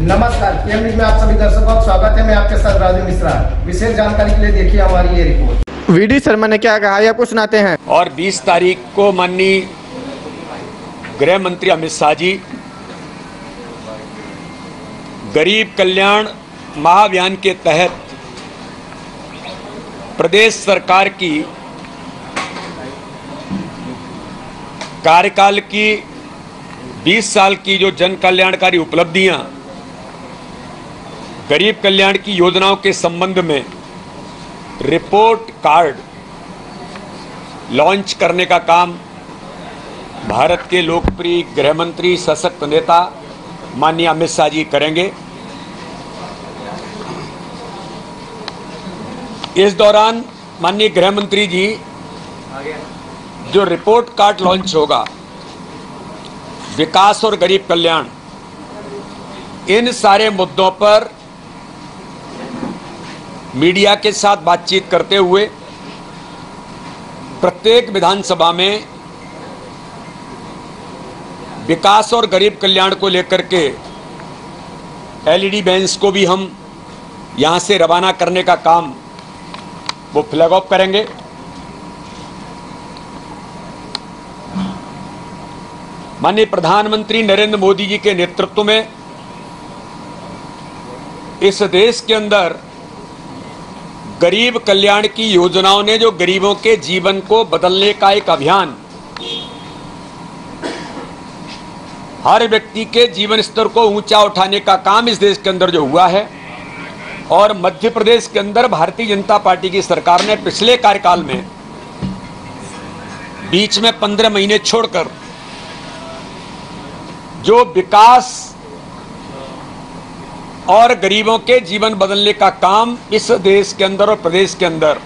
नमस्कार, PM news में आप सभी दर्शकों का स्वागत है। मैं आपके साथ राजू मिश्रा। विशेष जानकारी के लिए देखिए हमारी ये रिपोर्ट। वीडी शर्मा ने क्या कहा, यह कुछ सुनाते हैं। और 20 तारीख को माननीय गृह मंत्री अमित शाह जी गरीब कल्याण महाअभियान के तहत प्रदेश सरकार की कार्यकाल की 20 साल की जो जन कल्याणकारी उपलब्धियां गरीब कल्याण की योजनाओं के संबंध में रिपोर्ट कार्ड लॉन्च करने का काम भारत के लोकप्रिय गृह मंत्री सशक्त नेता माननीय अमित शाह जी करेंगे। इस दौरान माननीय गृह मंत्री जी जो रिपोर्ट कार्ड लॉन्च होगा, विकास और गरीब कल्याण, इन सारे मुद्दों पर मीडिया के साथ बातचीत करते हुए प्रत्येक विधानसभा में विकास और गरीब कल्याण को लेकर के एलईडी बैंस को भी हम यहां से रवाना करने का काम वो फ्लैग ऑफ करेंगे। माननीय प्रधानमंत्री नरेंद्र मोदी जी के नेतृत्व में इस देश के अंदर गरीब कल्याण की योजनाओं ने जो गरीबों के जीवन को बदलने का एक अभियान, हर व्यक्ति के जीवन स्तर को ऊंचा उठाने का काम इस देश के अंदर जो हुआ है, और मध्य प्रदेश के अंदर भारतीय जनता पार्टी की सरकार ने पिछले कार्यकाल में बीच में 15 महीने छोड़कर जो विकास और गरीबों के जीवन बदलने का काम इस देश के अंदर और प्रदेश के अंदर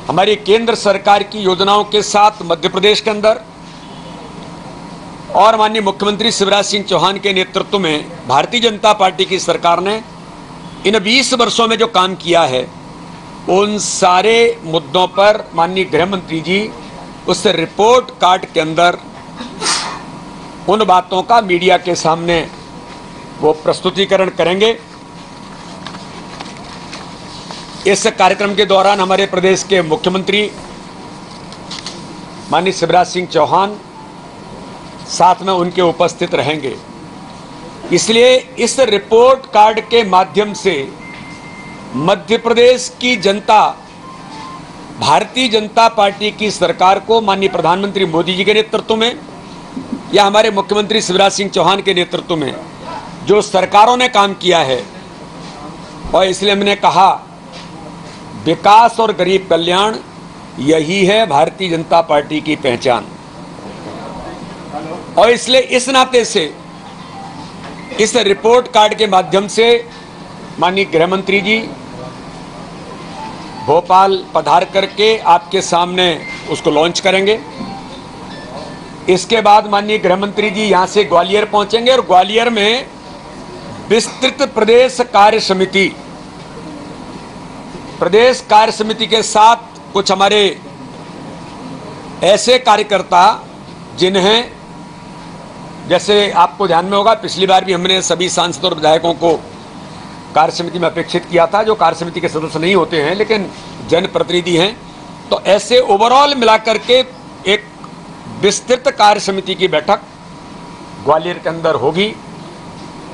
हमारी केंद्र सरकार की योजनाओं के साथ मध्य प्रदेश के अंदर और माननीय मुख्यमंत्री शिवराज सिंह चौहान के नेतृत्व में भारतीय जनता पार्टी की सरकार ने इन 20 वर्षों में जो काम किया है, उन सारे मुद्दों पर माननीय गृह मंत्री जी उस रिपोर्ट कार्ड के अंदर उन बातों का मीडिया के सामने वो प्रस्तुतिकरण करेंगे। इस कार्यक्रम के दौरान हमारे प्रदेश के मुख्यमंत्री माननीय शिवराज सिंह चौहान साथ में उनके उपस्थित रहेंगे। इसलिए इस रिपोर्ट कार्ड के माध्यम से मध्य प्रदेश की जनता भारतीय जनता पार्टी की सरकार को माननीय प्रधानमंत्री मोदी जी के नेतृत्व में या हमारे मुख्यमंत्री शिवराज सिंह चौहान के नेतृत्व में जो सरकारों ने काम किया है, और इसलिए हमने कहा विकास और गरीब कल्याण यही है भारतीय जनता पार्टी की पहचान। और इसलिए इस नाते से इस रिपोर्ट कार्ड के माध्यम से माननीय गृह मंत्री जी भोपाल पधार करके आपके सामने उसको लॉन्च करेंगे। इसके बाद माननीय गृह मंत्री जी यहां से ग्वालियर पहुंचेंगे और ग्वालियर में विस्तृत प्रदेश कार्य समिति के साथ कुछ हमारे ऐसे कार्यकर्ता जिन्हें, जैसे आपको ध्यान में होगा, पिछली बार भी हमने सभी सांसदों और विधायकों को कार्य समिति में अपेक्षित किया था, जो कार्य समिति के सदस्य नहीं होते हैं लेकिन जनप्रतिनिधि हैं। तो ऐसे ओवरऑल मिलाकर के एक विस्तृत कार्य समिति की बैठक ग्वालियर के अंदर होगी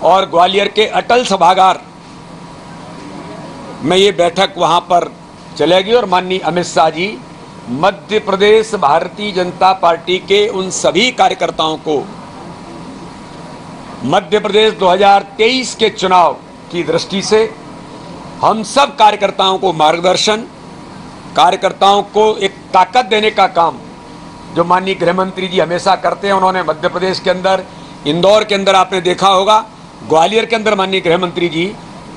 और ग्वालियर के अटल सभागार में ये बैठक वहां पर चलेगी। और माननीय अमित शाह जी मध्य प्रदेश भारतीय जनता पार्टी के उन सभी कार्यकर्ताओं को मध्य प्रदेश 2023 के चुनाव की दृष्टि से हम सब कार्यकर्ताओं को मार्गदर्शन, कार्यकर्ताओं को एक ताकत देने का काम जो माननीय गृह मंत्री जी हमेशा करते हैं। उन्होंने मध्य प्रदेश के अंदर, इंदौर के अंदर आपने देखा होगा, ग्वालियर के अंदर माननीय गृह मंत्री जी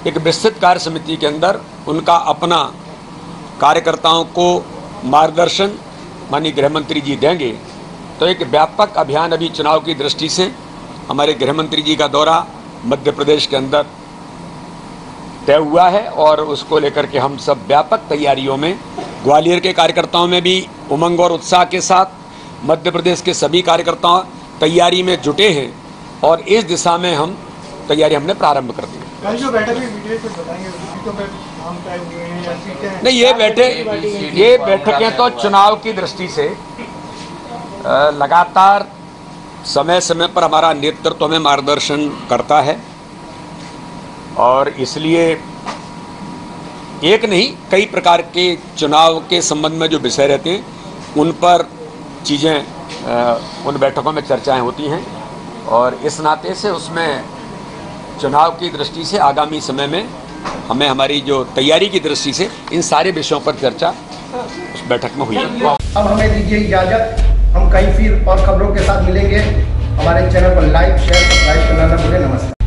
एक विस्तृत कार्य समिति के अंदर उनका अपना कार्यकर्ताओं को मार्गदर्शन माननीय गृह मंत्री जी देंगे। तो एक व्यापक अभियान अभी चुनाव की दृष्टि से हमारे गृह मंत्री जी का दौरा मध्य प्रदेश के अंदर तय हुआ है और उसको लेकर के हम सब व्यापक तैयारियों में, ग्वालियर के कार्यकर्ताओं में भी उमंग और उत्साह के साथ मध्य प्रदेश के सभी कार्यकर्ता तैयारी में जुटे हैं और इस दिशा में हम तैयारी हमने प्रारंभ कर दी। कल जो बैठक में डिटेल से बताएंगे, सीटों पे नाम तय हुए हैं या सीटें नहीं, ये बैठकें तो चुनाव की दृष्टि से लगातार समय समय पर हमारा नेतृत्व हमें मार्गदर्शन करता है और इसलिए एक नहीं कई प्रकार के चुनाव के संबंध में जो विषय रहते हैं उन पर चीज़ें उन बैठकों में चर्चाएं होती हैं और इस नाते से उसमें चुनाव की दृष्टि से आगामी समय में हमें हमारी जो तैयारी की दृष्टि से इन सारे विषयों पर चर्चा उस बैठक में हुई है। अब हमें दीजिए इजाजत, हम कहीं फिर और खबरों के साथ मिलेंगे। हमारे चैनल को लाइक शेयर सब्सक्राइब करना न भूलें। नमस्कार।